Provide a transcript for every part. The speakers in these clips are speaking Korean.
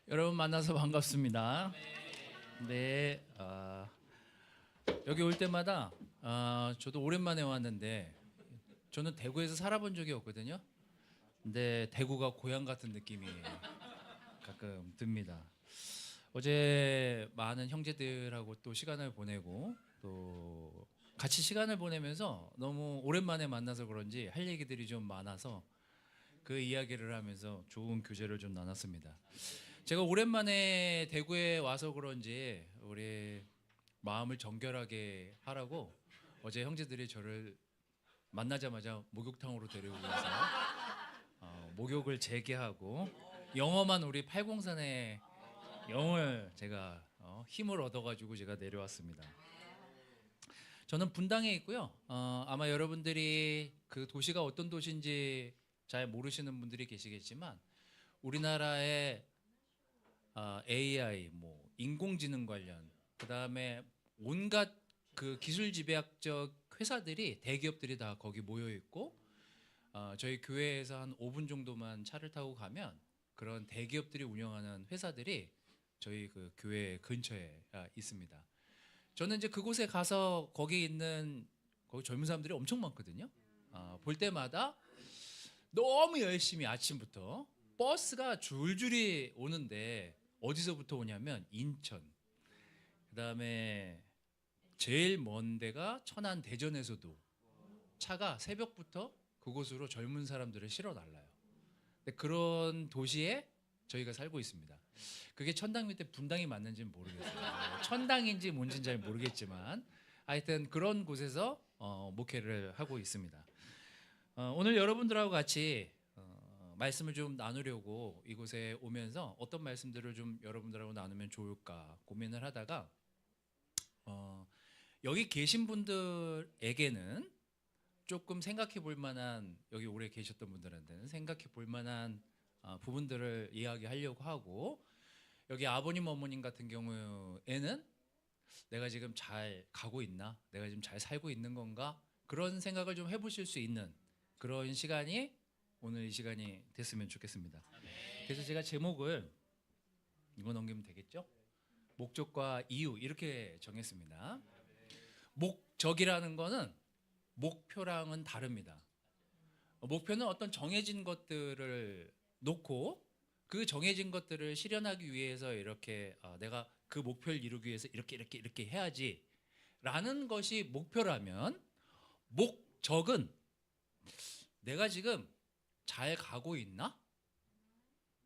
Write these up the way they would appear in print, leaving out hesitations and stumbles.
여러분 만나서 반갑습니다. 네, 여기 올 때마다 저도 오랜만에 왔는데 저는 대구에서 살아본 적이 없거든요. 근데 대구가 고향 같은 느낌이 가끔 듭니다. 어제 많은 형제들하고 또 시간을 보내고 또 같이 시간을 보내면서 너무 오랜만에 만나서 그런지 할 얘기들이 좀 많아서 그 이야기를 하면서 좋은 교제를 좀 나눴습니다. 제가 오랜만에 대구에 와서 그런지 우리 마음을 정결하게 하라고 어제 형제들이 저를 만나자마자 목욕탕으로 데리고 가서 목욕을 재개하고 영험한 우리 팔공산의 영을 제가 힘을 얻어가지고 제가 내려왔습니다. 저는 분당에 있고요. 아마 여러분들이 그 도시가 어떤 도시인지 잘 모르시는 분들이 계시겠지만 우리나라의 AI, 뭐 인공지능 관련, 그 다음에 온갖 그 기술 집약적 회사들이 대기업들이 다 거기 모여 있고 저희 교회에서 한 5분 정도만 차를 타고 가면 그런 대기업들이 운영하는 회사들이 저희 그 교회 근처에 있습니다. 저는 이제 그곳에 가서 거기 있는 거기 젊은 사람들이 엄청 많거든요. 볼 때마다 너무 열심히 아침부터 버스가 줄줄이 오는데 어디서부터 오냐면 인천, 그다음에 제일 먼 데가 천안 대전에서도 차가 새벽부터 그곳으로 젊은 사람들을 실어 날라요. 근데 그런 도시에 저희가 살고 있습니다. 그게 천당 밑에 분당이 맞는지는 모르겠어요. 천당인지 뭔지는 잘 모르겠지만 하여튼 그런 곳에서 목회를 하고 있습니다. 오늘 여러분들하고 같이 말씀을 좀 나누려고 이곳에 오면서 어떤 말씀들을 좀 여러분들하고 나누면 좋을까 고민을 하다가 여기 계신 분들에게는 조금 생각해 볼 만한, 여기 오래 계셨던 분들한테는 생각해 볼 만한 부분들을 이야기하려고 하고, 여기 아버님 어머님 같은 경우에는 내가 지금 잘 가고 있나? 내가 지금 잘 살고 있는 건가? 그런 생각을 좀 해보실 수 있는 그런 시간이 오늘 이 시간이 됐으면 좋겠습니다. 그래서 제가 제목을 이거 넘기면 되겠죠? 목적과 이유 이렇게 정했습니다. 목적이라는 거는 목표랑은 다릅니다. 목표는 어떤 정해진 것들을 놓고 그 정해진 것들을 실현하기 위해서 이렇게 내가 그 목표를 이루기 위해서 이렇게 해야지 라는 것이 목표라면, 목적은 내가 지금 잘 가고 있나?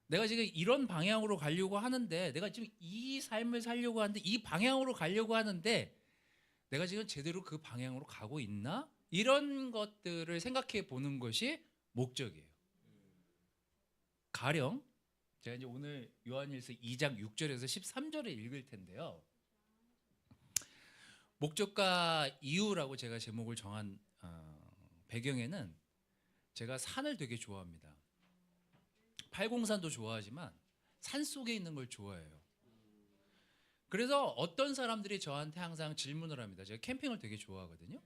내가 지금 이런 방향으로 가려고 하는데, 내가 지금 이 삶을 살려고 하는데, 이 방향으로 가려고 하는데 내가 지금 제대로 그 방향으로 가고 있나? 이런 것들을 생각해 보는 것이 목적이에요. 가령 제가 이제 오늘 요한일서 2장 6절에서 13절을 읽을 텐데요. 목적과 이유라고 제가 제목을 정한 배경에는 제가 산을 되게 좋아합니다. 팔공산도 좋아하지만 산 속에 있는 걸 좋아해요. 그래서 어떤 사람들이 저한테 항상 질문을 합니다. 제가 캠핑을 되게 좋아하거든요.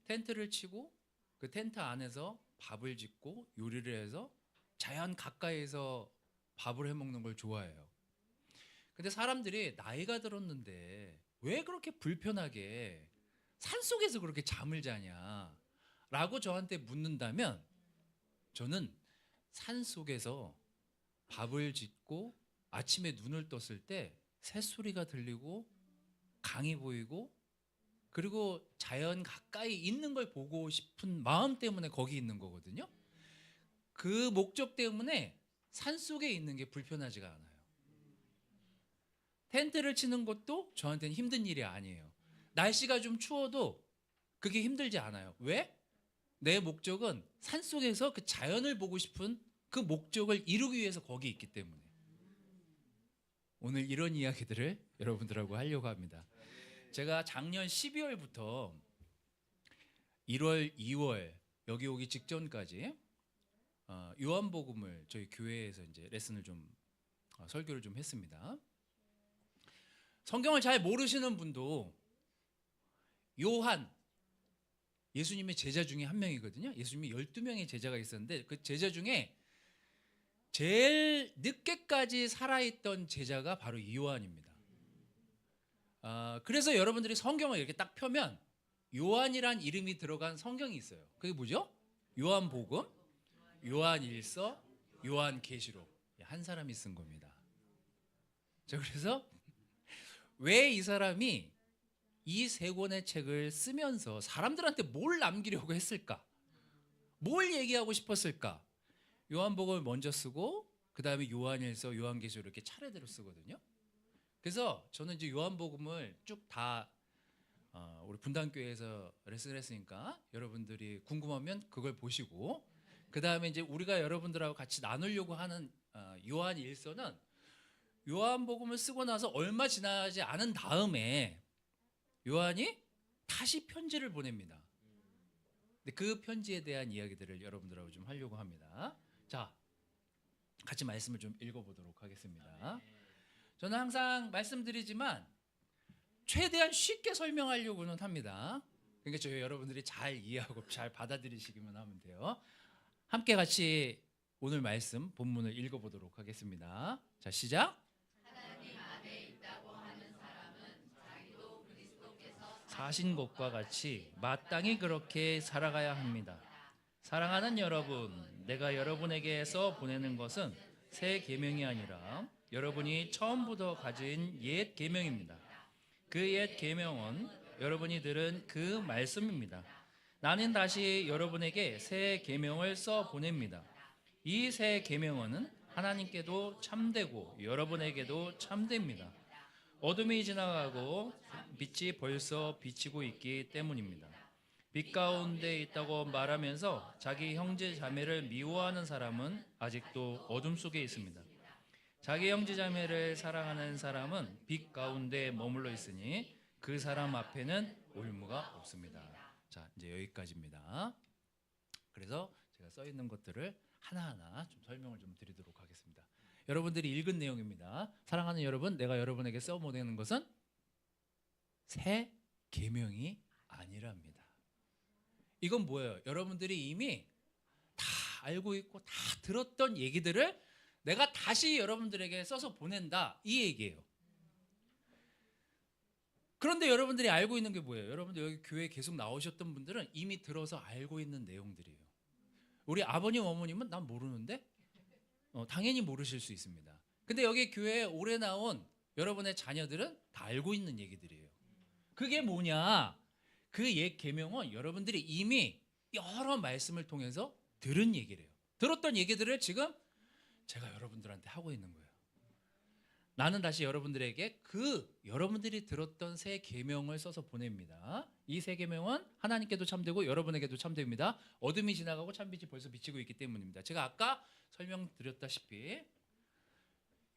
텐트를 치고 그 텐트 안에서 밥을 짓고 요리를 해서 자연 가까이에서 밥을 해 먹는 걸 좋아해요. 근데 사람들이 나이가 들었는데 왜 그렇게 불편하게 산속에서 그렇게 잠을 자냐 라고 저한테 묻는다면, 저는 산속에서 밥을 짓고 아침에 눈을 떴을 때 새소리가 들리고 강이 보이고 그리고 자연 가까이 있는 걸 보고 싶은 마음 때문에 거기 있는 거거든요. 그 목적 때문에 산속에 있는 게 불편하지가 않아요. 텐트를 치는 것도 저한테는 힘든 일이 아니에요. 날씨가 좀 추워도 그게 힘들지 않아요. 왜? 내 목적은 산속에서 그 자연을 보고 싶은 그 목적을 이루기 위해서 거기 있기 때문에. 오늘 이런 이야기들을 여러분들하고 하려고 합니다. 제가 작년 12월부터 1월, 2월 여기 오기 직전까지 요한복음을 저희 교회에서 이제 레슨을 좀 설교를 좀 했습니다. 성경을 잘 모르시는 분도 요한, 예수님의 제자 중에 한 명이거든요. 예수님이 12명의 제자가 있었는데 그 제자 중에 제일 늦게까지 살아있던 제자가 바로 이 요한입니다. 그래서 여러분들이 성경을 이렇게 딱 펴면 요한이란 이름이 들어간 성경이 있어요. 그게 뭐죠? 요한복음, 요한일서, 요한계시록. 한 사람이 쓴 겁니다. 자, 그래서 왜 이 사람이 이 세 권의 책을 쓰면서 사람들한테 뭘 남기려고 했을까? 뭘 얘기하고 싶었을까? 요한복음을 먼저 쓰고 그 다음에 요한일서, 요한계시록 이렇게 차례대로 쓰거든요. 그래서 저는 이제 요한복음을 쭉 다 우리 분당교회에서 레슨을 했으니까 여러분들이 궁금하면 그걸 보시고 그 다음에 이제 우리가 여러분들하고 같이 나누려고 하는 요한일서는 요한복음을 쓰고 나서 얼마 지나지 않은 다음에 요한이 다시 편지를 보냅니다. 근데 그 편지에 대한 이야기들을 여러분들하고 좀 하려고 합니다. 자, 같이 말씀을 좀 읽어보도록 하겠습니다. 저는 항상 말씀드리지만 최대한 쉽게 설명하려고는 합니다. 그러니까 저희 여러분들이 잘 이해하고 잘 받아들이시기만 하면 돼요. 함께 같이 오늘 말씀 본문을 읽어보도록 하겠습니다. 자, 시작. 하나님 안에 있다고 하는 사람은 자기도 그리스도께서 사신 것과 같이 마땅히 그렇게 살아가야 합니다. 사랑하는 여러분, 내가 여러분에게서 보내는 것은 새 계명이 아니라 여러분이 처음부터 가진 옛 계명입니다. 그 옛 계명은 여러분이 들은 그 말씀입니다. 나는 다시 여러분에게 새 계명을 써 보냅니다. 이 새 계명은 하나님께도 참되고 여러분에게도 참됩니다. 어둠이 지나가고 빛이 벌써 비치고 있기 때문입니다. 빛 가운데 있다고 말하면서 자기 형제 자매를 미워하는 사람은 아직도 어둠 속에 있습니다. 자기 형제 자매를 사랑하는 사람은 빛 가운데 머물러 있으니 그 사람 앞에는 올무가 없습니다. 자, 이제 여기까지입니다. 그래서 제가 써 있는 것들을 하나하나 좀 설명을 좀 드리도록 하겠습니다. 여러분들이 읽은 내용입니다. 사랑하는 여러분, 내가 여러분에게 써 보내는 것은 새 계명이 아니랍니다. 이건 뭐예요? 여러분들이 이미 다 알고 있고 다 들었던 얘기들을 내가 다시 여러분들에게 써서 보낸다, 이 얘기예요. 그런데 여러분들이 알고 있는 게 뭐예요? 여러분들 여기 교회에 계속 나오셨던 분들은 이미 들어서 알고 있는 내용들이에요. 우리 아버님 어머님은 난 모르는데 당연히 모르실 수 있습니다. 근데 여기 교회에 오래 나온 여러분의 자녀들은 다 알고 있는 얘기들이에요. 그게 뭐냐? 그 옛 계명은 여러분들이 이미 여러 말씀을 통해서 들은 얘기래요. 들었던 얘기들을 지금 제가 여러분들한테 하고 있는 거예요. 나는 다시 여러분들에게 그 여러분들이 들었던 새 계명을 써서 보냅니다. 이 새 계명은 하나님께도 참되고 여러분에게도 참됩니다. 어둠이 지나가고 참빛이 벌써 비치고 있기 때문입니다. 제가 아까 설명드렸다시피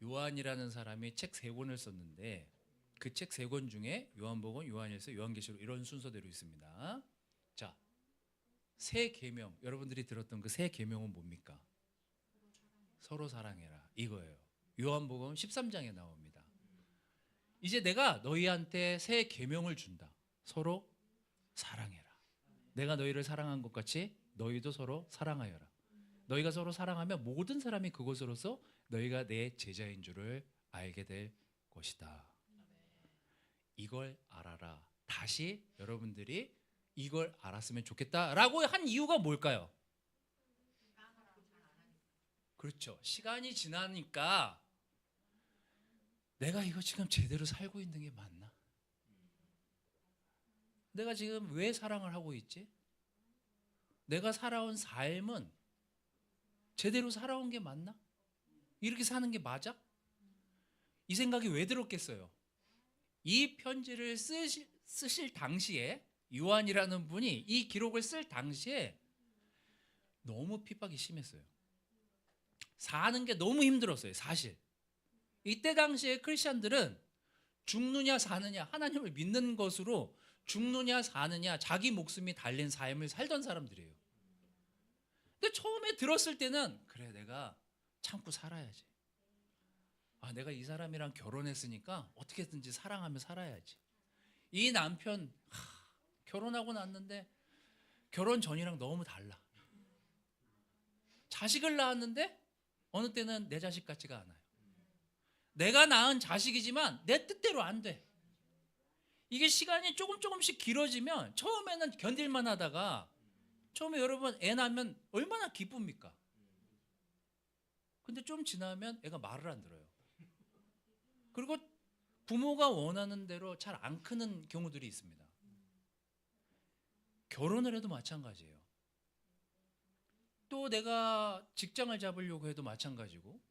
요한이라는 사람이 책 3권을 썼는데 그 책 3권 중에 요한복음, 요한일서, 요한계시록 이런 순서대로 있습니다. 자, 새 계명, 여러분들이 들었던 그 새 계명은 뭡니까? 서로 사랑해라, 이거예요. 요한복음 13장에 나옵니다. 이제 내가 너희한테 새 계명을 준다. 서로 사랑해라. 내가 너희를 사랑한 것 같이 너희도 서로 사랑하여라. 너희가 서로 사랑하면 모든 사람이 그것으로서 너희가 내 제자인 줄을 알게 될 것이다. 이걸 알아라. 다시 여러분들이 이걸 알았으면 좋겠다라고 한 이유가 뭘까요? 그렇죠. 시간이 지나니까 내가 이거 지금 제대로 살고 있는 게 맞나? 내가 지금 왜 사랑을 하고 있지? 내가 살아온 삶은 제대로 살아온 게 맞나? 이렇게 사는 게 맞아? 이 생각이 왜 들었겠어요? 이 편지를 쓰실 당시에 요한이라는 분이 이 기록을 쓸 당시에 너무 핍박이 심했어요. 사는 게 너무 힘들었어요, 사실. 이때 당시에 크리스천들은 죽느냐 사느냐, 하나님을 믿는 것으로 죽느냐 사느냐, 자기 목숨이 달린 삶을 살던 사람들이에요. 근데 처음에 들었을 때는 그래, 내가 참고 살아야지. 내가 이 사람이랑 결혼했으니까 어떻게든지 사랑하며 살아야지. 이 남편 결혼하고 났는데 결혼 전이랑 너무 달라. 자식을 낳았는데 어느 때는 내 자식 같지가 않아요. 내가 낳은 자식이지만 내 뜻대로 안 돼. 이게 시간이 조금씩 길어지면 처음에는 견딜만 하다가 처음에 여러분 애 낳으면 얼마나 기쁩니까? 근데 좀 지나면 애가 말을 안 들어요. 그리고 부모가 원하는 대로 잘 안 크는 경우들이 있습니다. 결혼을 해도 마찬가지예요. 또 내가 직장을 잡으려고 해도 마찬가지고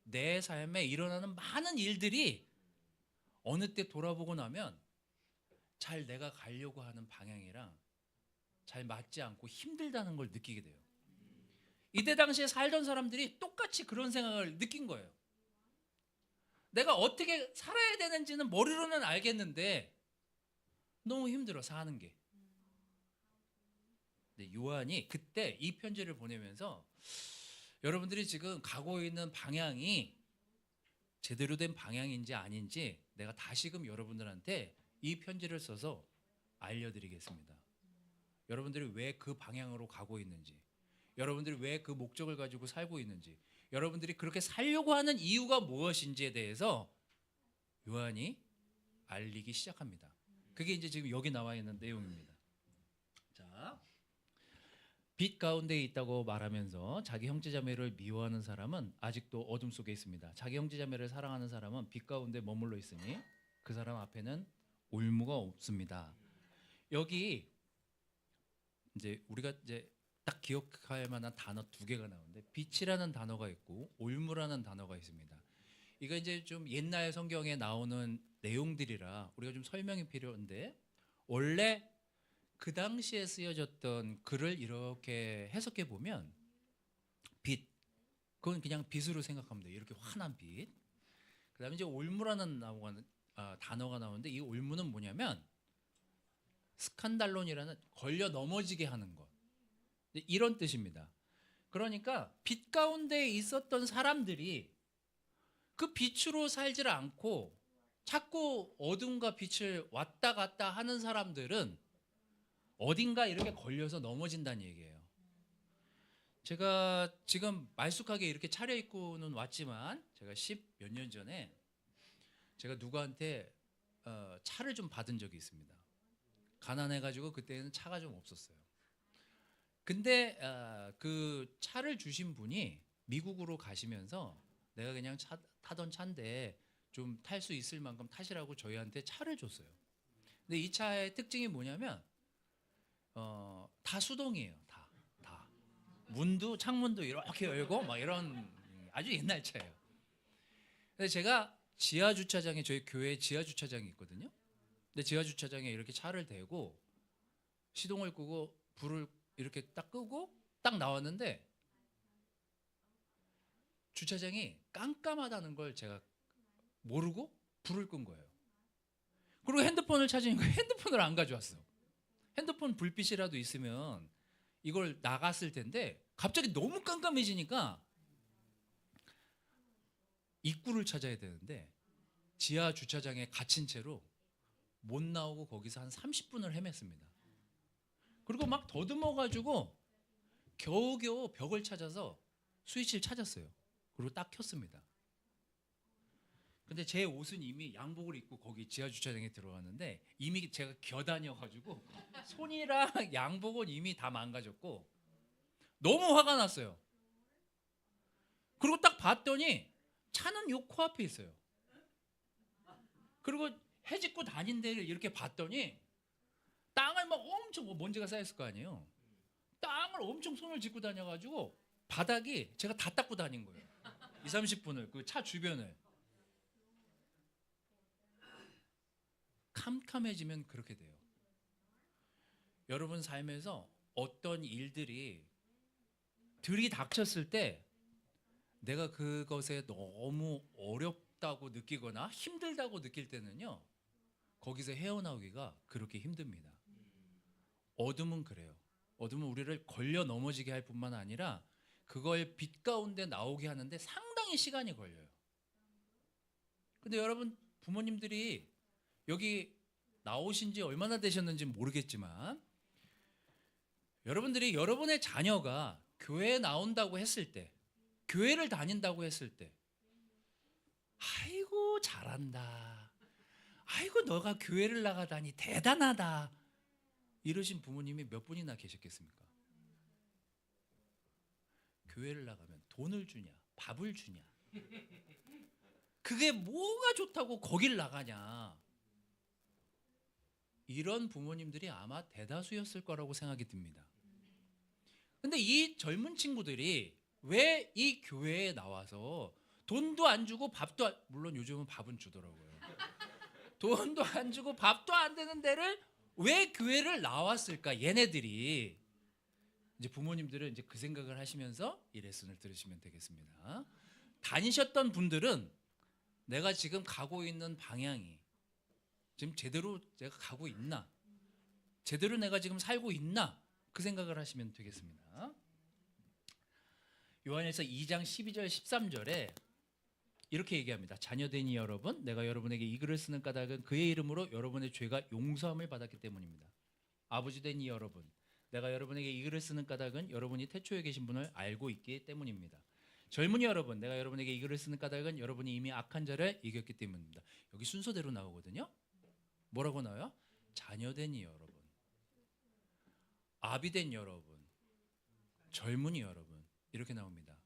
내 삶에 일어나는 많은 일들이 어느 때 돌아보고 나면 잘 내가 가려고 하는 방향이랑 잘 맞지 않고 힘들다는 걸 느끼게 돼요. 이때 당시에 살던 사람들이 똑같이 그런 생각을 느낀 거예요. 내가 어떻게 살아야 되는지는 머리로는 알겠는데 너무 힘들어 사는 게. 근데 요한이 그때 이 편지를 보내면서 여러분들이 지금 가고 있는 방향이 제대로 된 방향인지 아닌지 내가 다시금 여러분들한테 이 편지를 써서 알려드리겠습니다. 여러분들이 왜 그 방향으로 가고 있는지, 여러분들이 왜 그 목적을 가지고 살고 있는지, 여러분들이 그렇게 살려고 하는 이유가 무엇인지에 대해서 요한이 알리기 시작합니다. 그게 이제 지금 여기 나와 있는 내용입니다. 자, 빛 가운데 있다고 말하면서 자기 형제자매를 미워하는 사람은 아직도 어둠 속에 있습니다. 자기 형제자매를 사랑하는 사람은 빛 가운데 머물러 있으니 그 사람 앞에는 올무가 없습니다. 여기 이제 우리가 이제 딱 기억할 만한 단어 두 개가 나오는데 빛이라는 단어가 있고 올무라는 단어가 있습니다. 이거 이제 좀 옛날 성경에 나오는 내용들이라 우리가 좀 설명이 필요한데 원래 그 당시에 쓰여졌던 글을 이렇게 해석해 보면 빛, 그건 그냥 빛으로 생각하면 돼요. 이렇게 환한 빛. 그다음에 이제 올무라는 단어가 나오는데 이 올무는 뭐냐면 스칸달론이라는 걸려 넘어지게 하는 것, 이런 뜻입니다. 그러니까 빛 가운데 있었던 사람들이 그 빛으로 살지를 않고 자꾸 어둠과 빛을 왔다 갔다 하는 사람들은 어딘가 이렇게 걸려서 넘어진다는 얘기예요. 제가 지금 말쑥하게 이렇게 차려입고는 왔지만 제가 10몇 년 전에 제가 누구한테 차를 좀 받은 적이 있습니다. 가난해가지고 그때는 차가 좀 없었어요. 근데 그 차를 주신 분이 미국으로 가시면서 내가 그냥 타던 차인데 좀 탈 수 있을 만큼 타시라고 저희한테 차를 줬어요. 근데 이 차의 특징이 뭐냐면 다 수동이에요. 다 문도 창문도 이렇게 열고 막 이런 아주 옛날 차예요. 근데 제가 지하 주차장에 저희 교회 지하 주차장이 있거든요. 근데 지하 주차장에 이렇게 차를 대고 시동을 끄고 불을 이렇게 딱 끄고 딱 나왔는데 주차장이 깜깜하다는 걸 제가 모르고 불을 끈 거예요. 그리고 핸드폰을 찾으니까 핸드폰을 안 가져왔어. 핸드폰 불빛이라도 있으면 이걸 나갔을 텐데 갑자기 너무 깜깜해지니까 입구를 찾아야 되는데 지하 주차장에 갇힌 채로 못 나오고 거기서 한 30분을 헤맸습니다. 그리고 막 더듬어가지고 겨우겨우 벽을 찾아서 스위치를 찾았어요. 그리고 딱 켰습니다. 근데 제 옷은 이미 양복을 입고 거기 지하 주차장에 들어갔는데 이미 제가 겨다녀가지고 손이랑 양복은 이미 다 망가졌고 너무 화가 났어요. 그리고 딱 봤더니 차는 요 코앞에 있어요. 그리고 해집고 다닌 데를 이렇게 봤더니 땅을 막 엄청 먼지가 쌓였을 거 아니에요. 땅을 엄청 손을 짚고 다녀가지고 바닥이 제가 다 닦고 다닌 거예요. 20-30분을 그 차 주변을. 캄캄해지면 그렇게 돼요. 여러분 삶에서 어떤 일들이 들이닥쳤을 때 내가 그것에 너무 어렵다고 느끼거나 힘들다고 느낄 때는요, 거기서 헤어나오기가 그렇게 힘듭니다. 어둠은 그래요. 어둠은 우리를 걸려 넘어지게 할 뿐만 아니라 그걸 빛 가운데 나오게 하는데 상당히 시간이 걸려요. 근데 여러분 부모님들이 여기 나오신 지 얼마나 되셨는지 모르겠지만 여러분들이 여러분의 자녀가 교회에 나온다고 했을 때, 교회를 다닌다고 했을 때 아이고 잘한다, 아이고 너가 교회를 나가다니 대단하다 이러신 부모님이 몇 분이나 계셨겠습니까? 교회를 나가면 돈을 주냐 밥을 주냐, 그게 뭐가 좋다고 거길 나가냐, 이런 부모님들이 아마 대다수였을 거라고 생각이 듭니다. 근데 이 젊은 친구들이 왜 이 교회에 나와서 돈도 안 주고 밥도 물론 요즘은 밥은 주더라고요. 돈도 안 주고 밥도 안 되는 데를 왜 교회를 나왔을까? 얘네들이 이제 부모님들은 이제 그 생각을 하시면서 이 레슨을 들으시면 되겠습니다. 다니셨던 분들은 내가 지금 가고 있는 방향이 지금 제대로 내가 가고 있나? 제대로 내가 지금 살고 있나? 그 생각을 하시면 되겠습니다. 요한일서 2장 12절 13절에 이렇게 얘기합니다. 자녀되니 여러분, 내가 여러분에게 이 글을 쓰는 까닭은 그의 이름으로 여러분의 죄가 용서함을 받았기 때문입니다. 아버지 되니 여러분, 내가 여러분에게 이 글을 쓰는 까닭은 여러분이 태초에 계신 분을 알고 있기 때문입니다. 젊은이 여러분, 내가 여러분에게 이 글을 쓰는 까닭은 여러분이 이미 악한 자를 이겼기 때문입니다. 여기 순서대로 나오거든요. 뭐라고 나와요? 자녀되니 여러분, 아비된 여러분, 젊은이 여러분, 이렇게 나옵니다.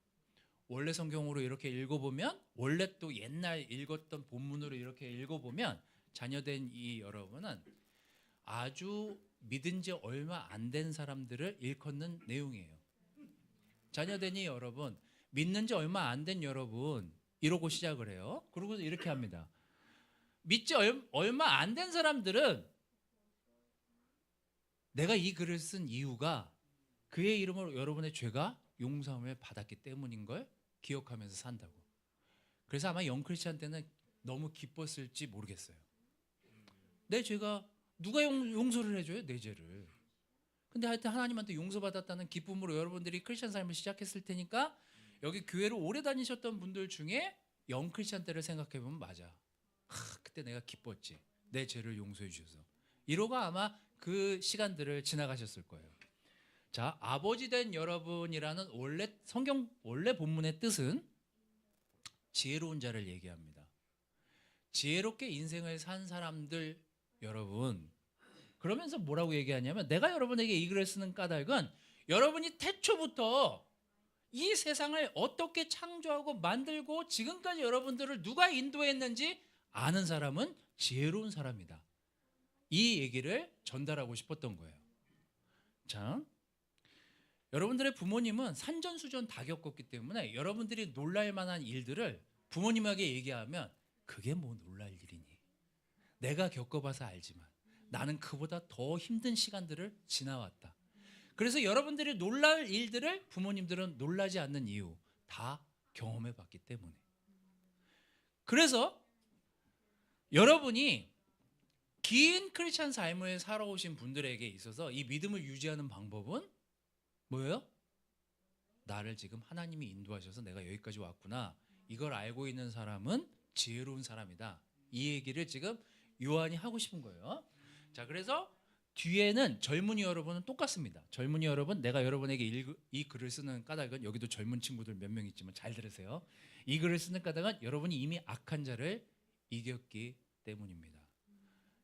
원래 성경으로 이렇게 읽어보면, 원래 또 옛날 읽었던 본문으로 이렇게 읽어보면 자녀된 이 여러분은 아주 믿은 지 얼마 안 된 사람들을 일컫는 내용이에요. 자녀되니 여러분, 믿는 지 얼마 안 된 여러분, 이러고 시작을 해요. 그리고 이렇게 합니다. 믿지 얼마 안 된 사람들은 내가 이 글을 쓴 이유가 그의 이름으로 여러분의 죄가 용서함을 받았기 때문인 걸 기억하면서 산다고. 그래서 아마 영크리스찬 때는 너무 기뻤을지 모르겠어요. 내 죄가 누가 용서를 해줘요? 내 죄를. 근데 하여튼 하나님한테 용서받았다는 기쁨으로 여러분들이 크리스찬 삶을 시작했을 테니까 여기 교회를 오래 다니셨던 분들 중에 영크리스찬 때를 생각해보면 맞아. 그때 내가 기뻤지. 내 죄를 용서해 주셔서. 이러고 아마 그 시간들을 지나가셨을 거예요. 자, 아버지 된 여러분이라는 원래 본문의 뜻은 지혜로운 자를 얘기합니다. 지혜롭게 인생을 산 사람들 여러분. 그러면서 뭐라고 얘기하냐면 내가 여러분에게 이 글을 쓰는 까닭은 여러분이 태초부터 이 세상을 어떻게 창조하고 만들고 지금까지 여러분들을 누가 인도했는지 아는 사람은 지혜로운 사람이다. 이 얘기를 전달하고 싶었던 거예요. 자, 여러분들의 부모님은 산전수전 다 겪었기 때문에 여러분들이 놀랄 만한 일들을 부모님에게 얘기하면 그게 뭐 놀랄 일이니? 내가 겪어봐서 알지만 나는 그보다 더 힘든 시간들을 지나왔다. 그래서 여러분들이 놀랄 일들을 부모님들은 놀라지 않는 이유 다 경험해봤기 때문에. 그래서 여러분이 긴 크리스찬 삶을 살아오신 분들에게 있어서 이 믿음을 유지하는 방법은 뭐예요? 나를 지금 하나님이 인도하셔서 내가 여기까지 왔구나. 이걸 알고 있는 사람은 지혜로운 사람이다. 이 얘기를 지금 요한이 하고 싶은 거예요. 자, 그래서 뒤에는 젊은이 여러분은 똑같습니다. 젊은이 여러분, 내가 여러분에게 이 글을 쓰는 까닭은 여기도 젊은 친구들 몇 명 있지만 잘 들으세요. 이 글을 쓰는 까닭은 여러분이 이미 악한 자를 이겼기 때문입니다.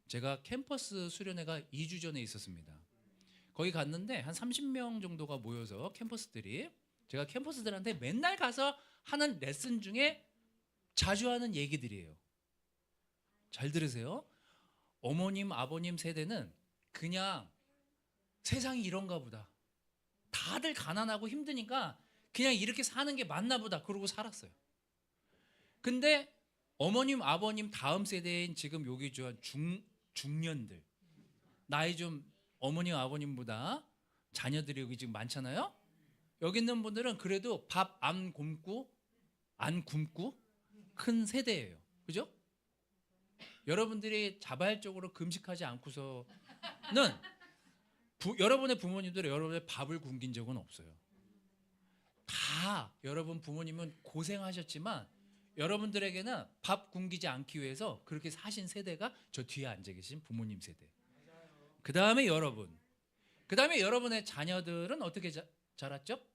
제가 캠퍼스 수련회가 2주 전에 있었습니다. 거기 갔는데 한 30명 정도가 모여서 캠퍼스들이 제가 캠퍼스들한테 맨날 가서 하는 레슨 중에 자주 하는 얘기들이에요. 잘 들으세요. 어머님, 아버님 세대는 그냥 세상이 이런가 보다. 다들 가난하고 힘드니까 그냥 이렇게 사는 게 맞나 보다. 그러고 살았어요. 근데 어머님, 아버님 다음 세대인 지금 여기 중년들, 나이 좀 어머님, 아버님보다 자녀들이 여기 지금 많잖아요. 여기 있는 분들은 그래도 밥 안 굶고 큰 세대예요. 그죠? 여러분들이 자발적으로 금식하지 않고서는 여러분의 부모님들은 여러분의 밥을 굶긴 적은 없어요. 다 여러분 부모님은 고생하셨지만 여러분들에게는 밥 굶기지 않기 위해서 그렇게 사신 세대가 저 뒤에 앉아 계신 부모님 세대. 그 다음에 여러분. 그 다음에 여러분의 자녀들은 어떻게 자랐죠?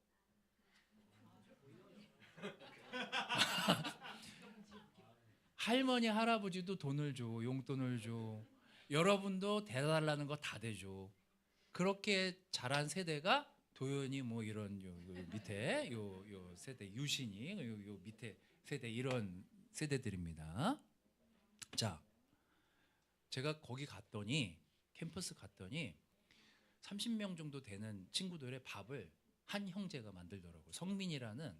할머니 할아버지도 돈을 줘, 용돈을 줘. 여러분도 대달라는 거 다 대줘. 그렇게 자란 세대가 도연이 뭐 이런 요 밑에 요 세대 유신이 요 밑에 세대 이런 세대들입니다. 자, 제가 거기 갔더니 캠퍼스 갔더니 30명 정도 되는 친구들의 밥을 한 형제가 만들더라고요. 성민이라는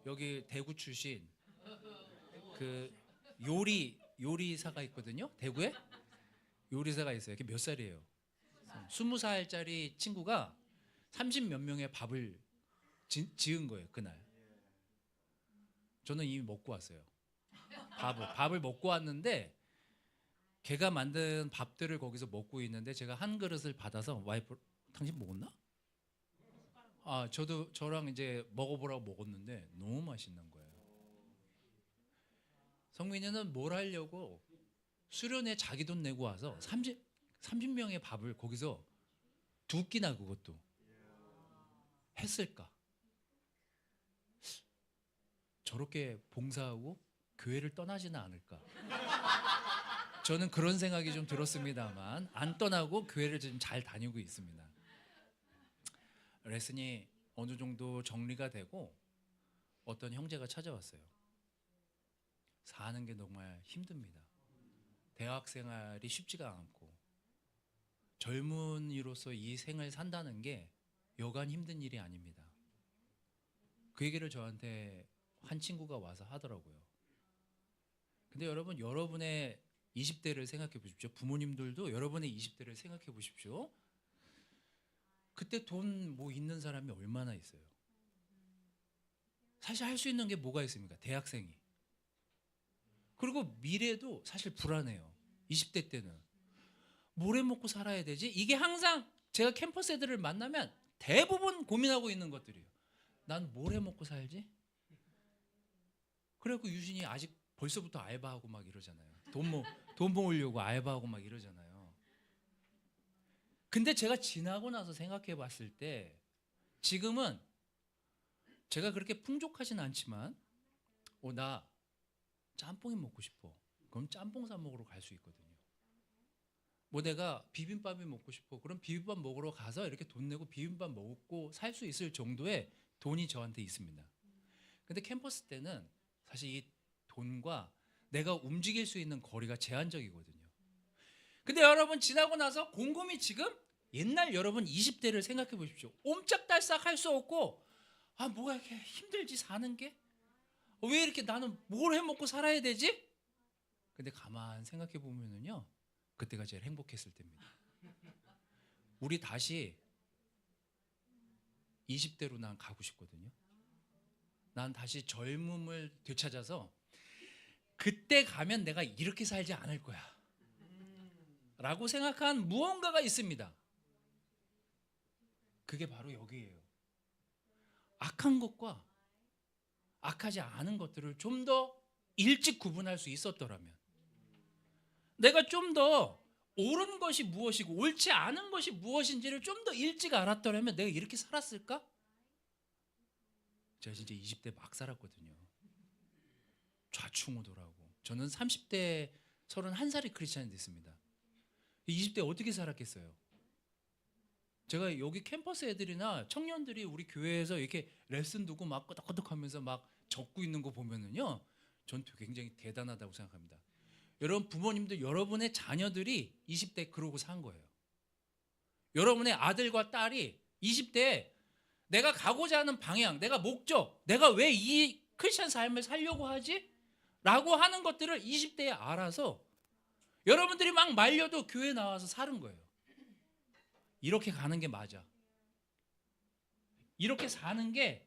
여기 대구 출신 그 요리사가 있거든요. 대구에 요리사가 있어요. 이게 몇 살이에요? 20살짜리 친구가 30몇 명의 밥을 지은 거예요. 그날. 저는 이미 먹고 왔어요. 밥을 먹고 왔는데 걔가 만든 밥들을 거기서 먹고 있는데 제가 한 그릇을 받아서 와이프 당신 먹었나? 아, 저랑 이제 먹어보라고 먹었는데 너무 맛있는 거예요. 성민이는 뭘 하려고 수련회 자기 돈 내고 와서 30명의 밥을 거기서 두 끼나 그것도 했을까? 저렇게 봉사하고 교회를 떠나지는 않을까? 저는 그런 생각이 좀 들었습니다만 안 떠나고 교회를 지금 잘 다니고 있습니다. 레슨이 어느 정도 정리가 되고 어떤 형제가 찾아왔어요. 사는 게 정말 힘듭니다. 대학 생활이 쉽지가 않고 젊은이로서 이 생을 산다는 게 여간 힘든 일이 아닙니다. 그 얘기를 저한테 한 친구가 와서 하더라고요. 근데 여러분, 여러분의 20대를 생각해 보십시오. 부모님들도 여러분의 20대를 생각해 보십시오. 그때 돈 뭐 있는 사람이 얼마나 있어요? 사실 할 수 있는 게 뭐가 있습니까? 대학생이. 그리고 미래도 사실 불안해요. 20대 때는. 뭘 해 먹고 살아야 되지? 이게 항상 제가 캠퍼스 애들을 만나면 대부분 고민하고 있는 것들이에요. 난 뭘 해 먹고 살지? 그래갖고 유진이 아직 벌써부터 알바하고 막 이러잖아요. 돈 모으려고 알바하고 막 이러잖아요. 근데 제가 지나고 나서 생각해 봤을 때 지금은 제가 그렇게 풍족하진 않지만 나 짬뽕이 먹고 싶어. 그럼 짬뽕 사 먹으러 갈 수 있거든요. 뭐 내가 비빔밥이 먹고 싶어. 그럼 비빔밥 먹으러 가서 이렇게 돈 내고 비빔밥 먹고 살 수 있을 정도의 돈이 저한테 있습니다. 근데 캠퍼스 때는 사실 이 돈과 내가 움직일 수 있는 거리가 제한적이거든요. 근데 여러분 지나고 나서 곰곰이 지금 옛날 여러분 20대를 생각해 보십시오. 옴짝달싹 할 수 없고 뭐가 이렇게 힘들지 사는 게? 왜 이렇게 나는 뭘 해먹고 살아야 되지? 근데 가만 생각해 보면은요, 그때가 제일 행복했을 때입니다. 우리 다시 20대로 난 가고 싶거든요. 난 다시 젊음을 되찾아서 그때 가면 내가 이렇게 살지 않을 거야 라고 생각한 무언가가 있습니다. 그게 바로 여기예요. 악한 것과 악하지 않은 것들을 좀 더 일찍 구분할 수 있었더라면, 내가 좀 더 옳은 것이 무엇이고 옳지 않은 것이 무엇인지를 좀 더 일찍 알았더라면 내가 이렇게 살았을까? 제가 진짜 20대 막 살았거든요. 좌충우돌하고. 저는 30대 31살이 크리스찬이 됐습니다. 20대 어떻게 살았겠어요? 제가 여기 캠퍼스 애들이나 청년들이 우리 교회에서 이렇게 레슨 두고 막 끄덕끄덕하면서 막 적고 있는 거 보면은요, 전 굉장히 대단하다고 생각합니다. 여러분 부모님들, 여러분의 자녀들이 20대 그러고 산 거예요. 여러분의 아들과 딸이 20대에 내가 가고자 하는 방향, 내가 목적, 내가 왜 이 크리스천 삶을 살려고 하지? 라고 하는 것들을 20대에 알아서 여러분들이 막 말려도 교회 나와서 사는 거예요. 이렇게 가는 게 맞아. 이렇게 사는 게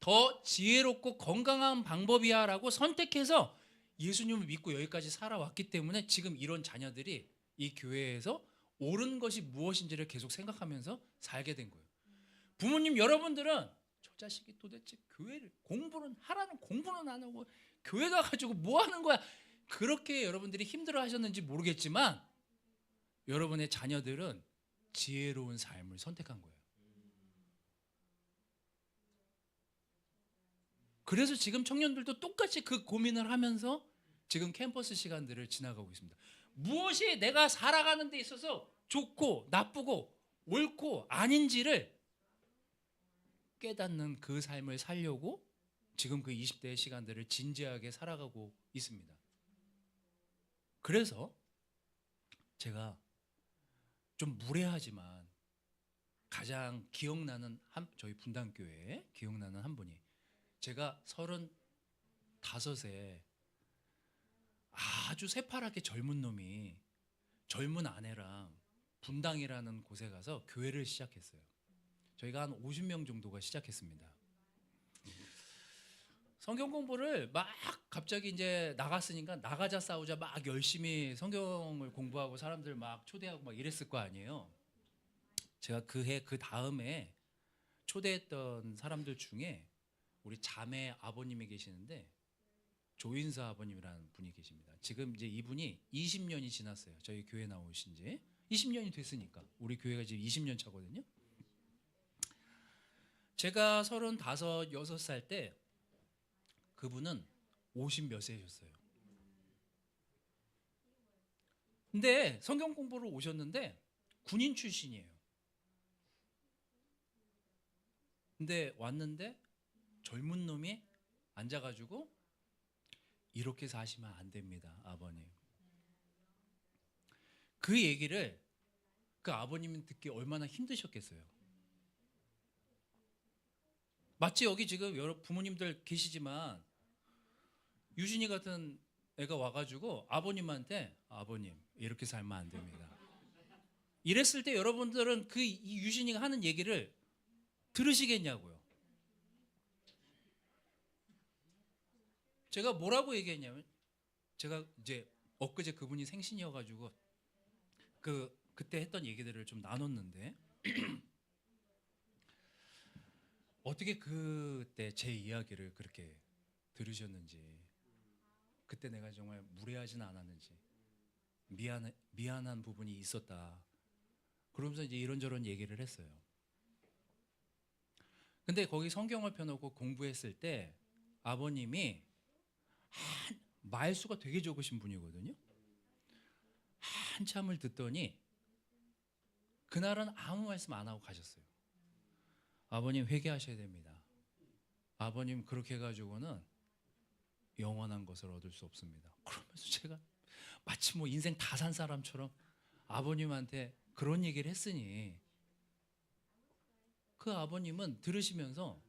더 지혜롭고 건강한 방법이야 라고 선택해서 예수님을 믿고 여기까지 살아왔기 때문에 지금 이런 자녀들이 이 교회에서 옳은 것이 무엇인지를 계속 생각하면서 살게 된 거예요. 부모님 여러분들은 저 자식이 도대체 교회를 공부는 하라는 공부는 안 하고 교회 가가지고 뭐 하는 거야, 그렇게 여러분들이 힘들어 하셨는지 모르겠지만 여러분의 자녀들은 지혜로운 삶을 선택한 거예요. 그래서 지금 청년들도 똑같이 그 고민을 하면서 지금 캠퍼스 시간들을 지나가고 있습니다. 무엇이 내가 살아가는 데 있어서 좋고 나쁘고 옳고 아닌지를 깨닫는 그 삶을 살려고 지금 그 20대의 시간들을 진지하게 살아가고 있습니다. 그래서 제가 좀 무례하지만 가장 기억나는 저희 분당교회에 기억나는 한 분이, 제가 35에 아주 새파랗게 젊은 놈이 젊은 아내랑 분당이라는 곳에 가서 교회를 시작했어요. 저희가 한 50명 정도가 시작했습니다. 성경 공부를 막 갑자기 이제 나갔으니까 나가자 싸우자 막 열심히 성경을 공부하고 사람들 막 초대하고 막 이랬을 거 아니에요. 제가 그 다음에 초대했던 사람들 중에 우리 자매 아버님이 계시는데 조인사 아버님이라는 분이 계십니다. 지금 이제 이분이 20년이 지났어요. 저희 교회 나오신 지 20년이 됐으니까 우리 교회가 지금 20년 차거든요. 제가 35, 6살 때 그분은 50 몇 세셨어요. 근데 성경 공부를 오셨는데 군인 출신이에요. 근데 왔는데 젊은 놈이 앉아가지고 이렇게 사시면 안 됩니다, 아버님. 그 얘기를 그 아버님이 듣기 얼마나 힘드셨겠어요. 마치 여기 지금 여러 부모님들 계시지만 유진이 같은 애가 와가지고 아버님한테 아버님 이렇게 살면 안 됩니다. 이랬을 때 여러분들은 이 유진이가 하는 얘기를 들으시겠냐고요. 제가 뭐라고 얘기했냐면, 제가 이제 엊그제 그분이 생신이어가지고 그때 했던 얘기들을 좀 나눴는데 어떻게 그때 제 이야기를 그렇게 들으셨는지, 그때 내가 정말 무례하진 않았는지, 미안한 부분이 있었다. 그러면서 이제 이런저런 얘기를 했어요. 근데 거기 성경을 펴놓고 공부했을 때 아버님이 말수가 되게 적으신 분이거든요. 한참을 듣더니 그날은 아무 말씀 안 하고 가셨어요. 아버님 회개하셔야 됩니다. 아버님 그렇게 해가지고는 영원한 것을 얻을 수 없습니다. 그러면서 제가 마치 뭐 인생 다 산 사람처럼 아버님한테 그런 얘기를 했으니 그 아버님은 들으시면서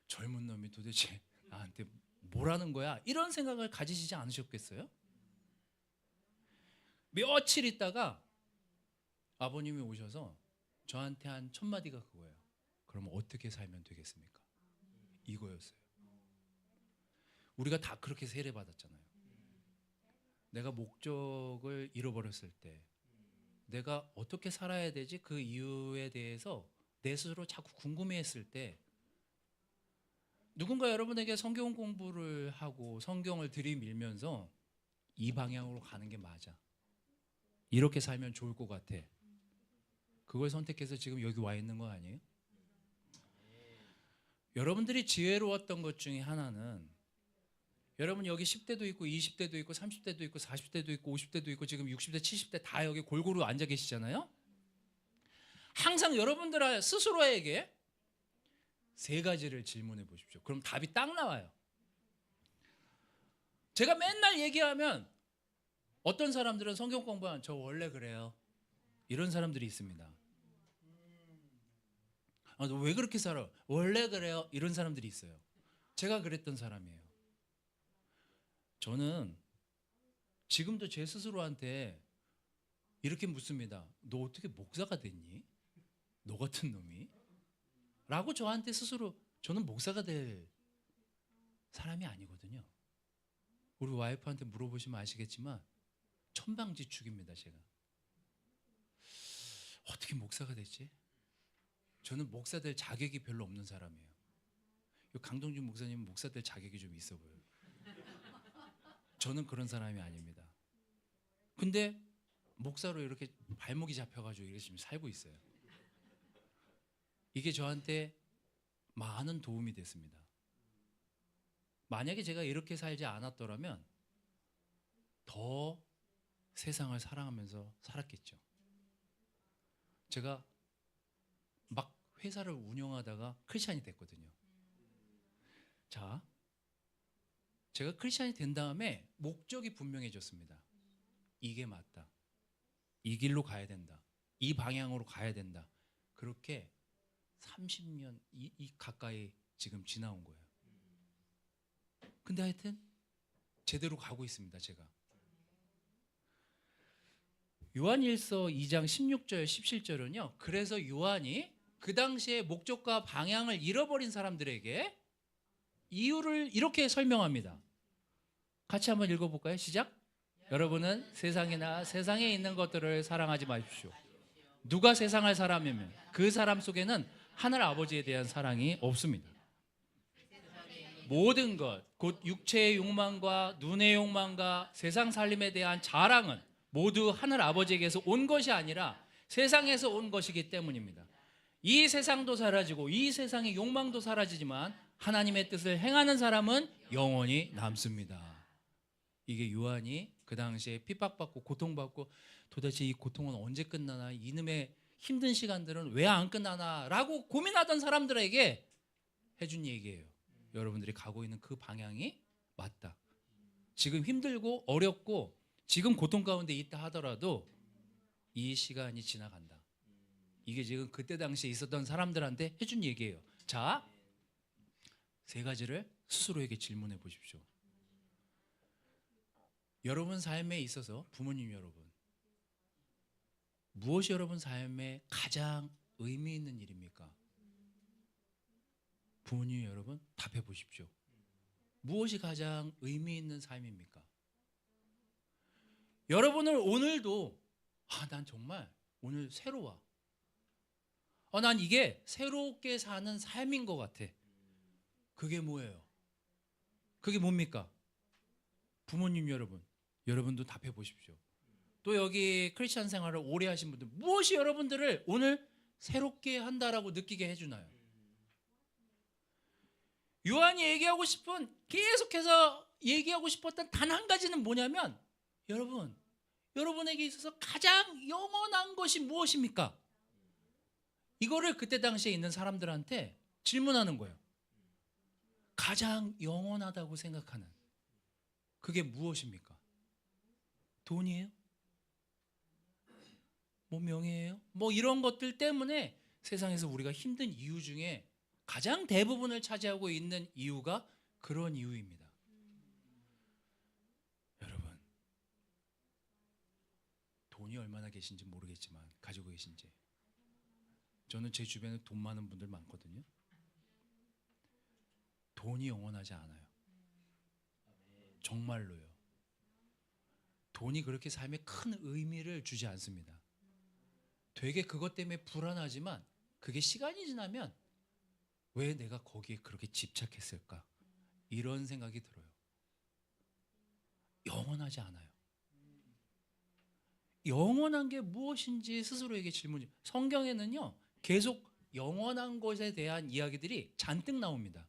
젊은 놈이 도대체 나한테 뭐라는 거야? 이런 생각을 가지시지 않으셨겠어요? 며칠 있다가 아버님이 오셔서 저한테 한 첫 마디가 그거예요. 그럼 어떻게 살면 되겠습니까? 이거였어요. 우리가 다 그렇게 세례받았잖아요. 내가 목적을 잃어버렸을 때 내가 어떻게 살아야 되지? 그 이유에 대해서 내 스스로 자꾸 궁금해했을 때 누군가 여러분에게 성경 공부를 하고 성경을 들이밀면서 이 방향으로 가는 게 맞아, 이렇게 살면 좋을 것 같아, 그걸 선택해서 지금 여기 와 있는 거 아니에요? 여러분들이 지혜로웠던 것 중에 하나는, 여러분 여기 10대도 있고 20대도 있고 30대도 있고 40대도 있고 50대도 있고 지금 60대 70대 다 여기 골고루 앉아 계시잖아요. 항상 여러분들 스스로에게 세 가지를 질문해 보십시오. 그럼 답이 딱 나와요. 제가 맨날 얘기하면 어떤 사람들은 성경 공부하면 저 원래 그래요, 이런 사람들이 있습니다. 아, 너 왜 그렇게 살아? 원래 그래요, 이런 사람들이 있어요. 제가 그랬던 사람이에요. 저는 지금도 제 스스로한테 이렇게 묻습니다. 너 어떻게 목사가 됐니? 너 같은 놈이? 라고 저한테 스스로, 저는 목사가 될 사람이 아니거든요. 우리 와이프한테 물어보시면 아시겠지만 천방지축입니다. 제가 어떻게 목사가 됐지? 저는 목사 될 자격이 별로 없는 사람이에요. 강동준 목사님은 목사 될 자격이 좀 있어 보여요. 저는 그런 사람이 아닙니다. 근데 목사로 이렇게 발목이 잡혀가지고 이렇게 지금 살고 있어요. 이게 저한테 많은 도움이 됐습니다. 만약에 제가 이렇게 살지 않았더라면 더 세상을 사랑하면서 살았겠죠. 제가 막 회사를 운영하다가 크리스찬이 됐거든요. 자, 제가 크리스찬이 된 다음에 목적이 분명해졌습니다. 이게 맞다. 이 길로 가야 된다. 이 방향으로 가야 된다. 그렇게 30년 이 가까이 지금 지나온 거예요. 근데 하여튼 제대로 가고 있습니다. 제가 요한일서 2장 16절 17절은요. 그래서 요한이 그 당시에 목적과 방향을 잃어버린 사람들에게 이유를 이렇게 설명합니다. 같이 한번 읽어볼까요? 시작. 여러분은 세상이나 세상에 있는 것들을 사랑하지 마십시오. 누가 세상을 사랑하면 그 사람 속에는 하늘 아버지에 대한 사랑이 없습니다. 모든 것, 곧 육체의 욕망과 눈의 욕망과 세상 살림에 대한 자랑은 모두 하늘 아버지에게서 온 것이 아니라 세상에서 온 것이기 때문입니다. 이 세상도 사라지고 이 세상의 욕망도 사라지지만 하나님의 뜻을 행하는 사람은 영원히 남습니다. 이게 요한이 그 당시에 핍박받고 고통받고 도대체 이 고통은 언제 끝나나, 이놈의 힘든 시간들은 왜 안 끝나나 라고 고민하던 사람들에게 해준 얘기예요. 여러분들이 가고 있는 그 방향이 맞다. 지금 힘들고 어렵고 지금 고통 가운데 있다 하더라도 이 시간이 지나간다. 이게 지금 그때 당시에 있었던 사람들한테 해준 얘기예요. 자, 세 가지를 스스로에게 질문해 보십시오. 여러분 삶에 있어서 부모님 여러분, 무엇이 여러분 삶에 가장 의미 있는 일입니까? 부모님 여러분 답해 보십시오. 무엇이 가장 의미 있는 삶입니까? 여러분을 오늘도 난 정말 오늘 새로워. 난 이게 새롭게 사는 삶인 것 같아. 그게 뭐예요? 그게 뭡니까? 부모님 여러분, 여러분도 답해 보십시오. 또 여기 크리스찬 생활을 오래 하신 분들, 무엇이 여러분들을 오늘 새롭게 한다라고 느끼게 해주나요? 요한이 얘기하고 싶은, 계속해서 얘기하고 싶었던 단 한 가지는 뭐냐면, 여러분에게 있어서 가장 영원한 것이 무엇입니까? 이거를 그때 당시에 있는 사람들한테 질문하는 거예요. 가장 영원하다고 생각하는 그게 무엇입니까? 돈이에요? 뭐 명예예요? 뭐 이런 것들 때문에 세상에서 우리가 힘든 이유 중에 가장 대부분을 차지하고 있는 이유가 그런 이유입니다. 여러분, 돈이 얼마나 계신지 모르겠지만 가지고 계신지, 저는 제 주변에 돈 많은 분들 많거든요. 돈이 영원하지 않아요. 정말로요. 돈이 그렇게 삶에 큰 의미를 주지 않습니다. 되게 그것 때문에 불안하지만 그게 시간이 지나면 왜 내가 거기에 그렇게 집착했을까? 이런 생각이 들어요. 영원하지 않아요. 영원한 게 무엇인지 스스로에게 질문이. 성경에는요, 계속 영원한 것에 대한 이야기들이 잔뜩 나옵니다.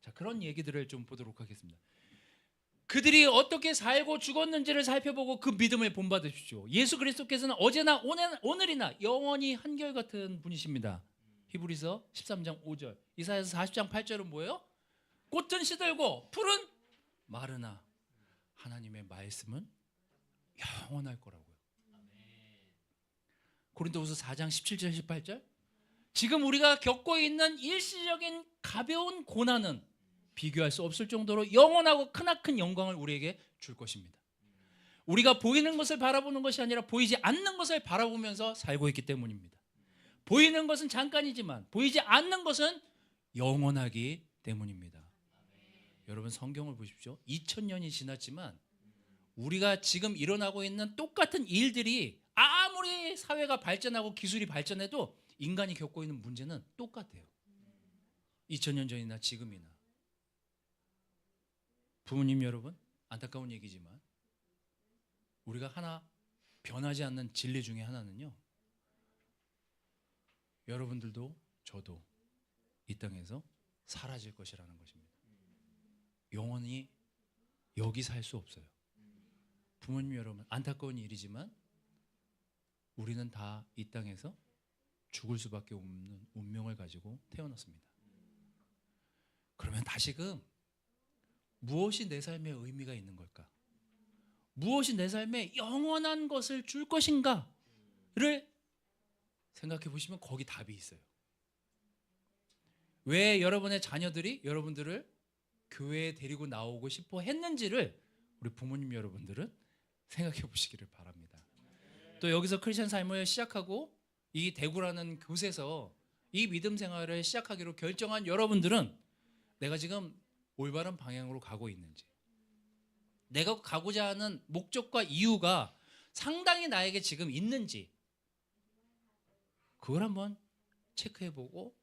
자, 그런 얘기들을 좀 보도록 하겠습니다. 그들이 어떻게 살고 죽었는지를 살펴보고 그 믿음을 본받으십시오. 예수 그리스도께서는 어제나 오늘이나 영원히 한결같은 분이십니다. 히브리서 13장 5절, 이사야서 40장 8절은 뭐예요? 꽃은 시들고 풀은 마르나 하나님의 말씀은 영원할 거라고요. 고린도후서 4장 17절 18절, 지금 우리가 겪고 있는 일시적인 가벼운 고난은 비교할 수 없을 정도로 영원하고 크나큰 영광을 우리에게 줄 것입니다. 우리가 보이는 것을 바라보는 것이 아니라 보이지 않는 것을 바라보면서 살고 있기 때문입니다. 보이는 것은 잠깐이지만 보이지 않는 것은 영원하기 때문입니다. 여러분, 성경을 보십시오. 2000년이 지났지만 우리가 지금 일어나고 있는 똑같은 일들이 아무리 사회가 발전하고 기술이 발전해도 인간이 겪고 있는 문제는 똑같아요. 2000년 전이나 지금이나. 부모님 여러분, 안타까운 얘기지만 우리가 하나 변하지 않는 진리 중에 하나는요, 여러분들도 저도 이 땅에서 사라질 것이라는 것입니다. 영원히 여기 살 수 없어요. 부모님 여러분, 안타까운 일이지만 우리는 다 이 땅에서 죽을 수밖에 없는 운명을 가지고 태어났습니다. 그러면 다시금 무엇이 내 삶에 의미가 있는 걸까? 무엇이 내 삶에 영원한 것을 줄 것인가를 생각해 보시면 거기 답이 있어요. 왜 여러분의 자녀들이 여러분들을 교회에 데리고 나오고 싶어 했는지를 우리 부모님 여러분들은 생각해 보시기를 바랍니다. 또 여기서 크리스천 삶을 시작하고 이 대구라는 곳에서 이 믿음 생활을 시작하기로 결정한 여러분들은 내가 지금 올바른 방향으로 가고 있는지, 내가 가고자 하는 목적과 이유가 상당히 나에게 지금 있는지, 그걸 한번 체크해보고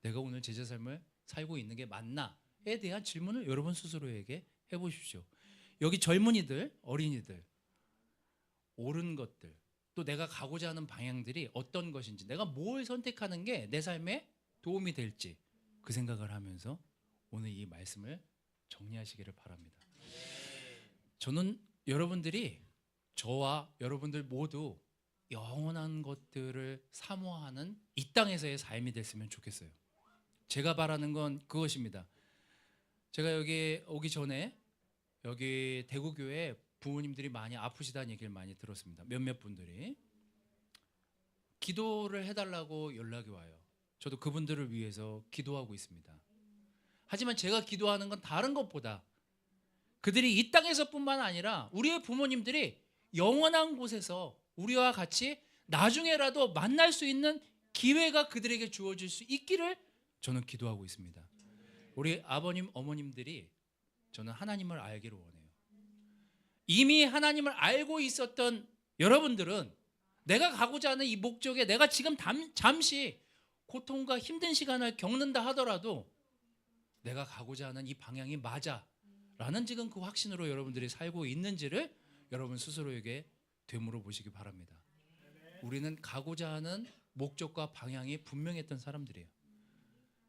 내가 오늘 제자 삶을 살고 있는 게 맞나에 대한 질문을 여러분 스스로에게 해보십시오. 여기 젊은이들, 어린이들, 옳은 것들, 또 내가 가고자 하는 방향들이 어떤 것인지, 내가 뭘 선택하는 게 내 삶에 도움이 될지 그 생각을 하면서 오늘 이 말씀을 정리하시기를 바랍니다. 저는 여러분들이, 저와 여러분들 모두 영원한 것들을 사모하는 이 땅에서의 삶이 됐으면 좋겠어요. 제가 바라는 건 그것입니다. 제가 여기 오기 전에 여기 대구교회 부모님들이 많이 아프시다는 얘기를 많이 들었습니다. 몇몇 분들이 기도를 해달라고 연락이 와요. 저도 그분들을 위해서 기도하고 있습니다. 하지만 제가 기도하는 건 다른 것보다 그들이 이 땅에서뿐만 아니라 우리의 부모님들이 영원한 곳에서 우리와 같이 나중에라도 만날 수 있는 기회가 그들에게 주어질 수 있기를 저는 기도하고 있습니다. 우리 아버님, 어머님들이 저는 하나님을 알기를 원해요. 이미 하나님을 알고 있었던 여러분들은 내가 가고자 하는 이 목적에 내가 지금 잠시 고통과 힘든 시간을 겪는다 하더라도 내가 가고자 하는 이 방향이 맞아 라는 지금 그 확신으로 여러분들이 살고 있는지를 여러분 스스로에게 되물어 보시기 바랍니다. 우리는 가고자 하는 목적과 방향이 분명했던 사람들이에요.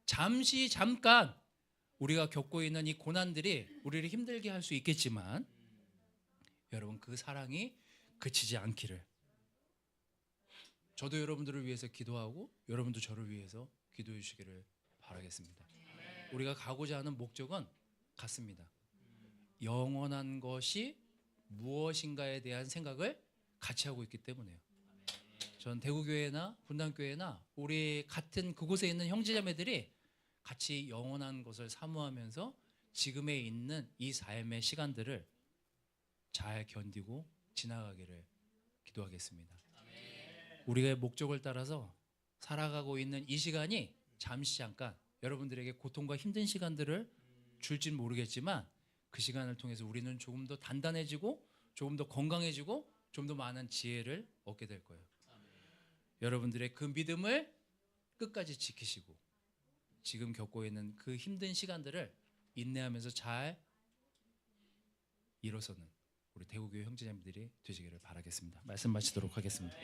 잠깐 우리가 겪고 있는 이 고난들이 우리를 힘들게 할 수 있겠지만 여러분 그 사랑이 그치지 않기를 저도 여러분들을 위해서 기도하고 여러분도 저를 위해서 기도해 주시기를 바라겠습니다. 우리가 가고자 하는 목적은 같습니다. 영원한 것이 무엇인가에 대한 생각을 같이 하고 있기 때문에요. 전 대구교회나 분당교회나 우리 같은 그곳에 있는 형제자매들이 같이 영원한 것을 사모하면서 지금에 있는 이 삶의 시간들을 잘 견디고 지나가기를 기도하겠습니다. 우리의 목적을 따라서 살아가고 있는 이 시간이 잠깐 여러분들에게 고통과 힘든 시간들을 줄진 모르겠지만 그 시간을 통해서 우리는 조금 더 단단해지고 조금 더 건강해지고 좀 더 많은 지혜를 얻게 될 거예요. 여러분들의 그 믿음을 끝까지 지키시고 지금 겪고 있는 그 힘든 시간들을 인내하면서 잘 일어서는 우리 대구교회 형제자매들이 되시기를 바라겠습니다. 말씀 마치도록 하겠습니다.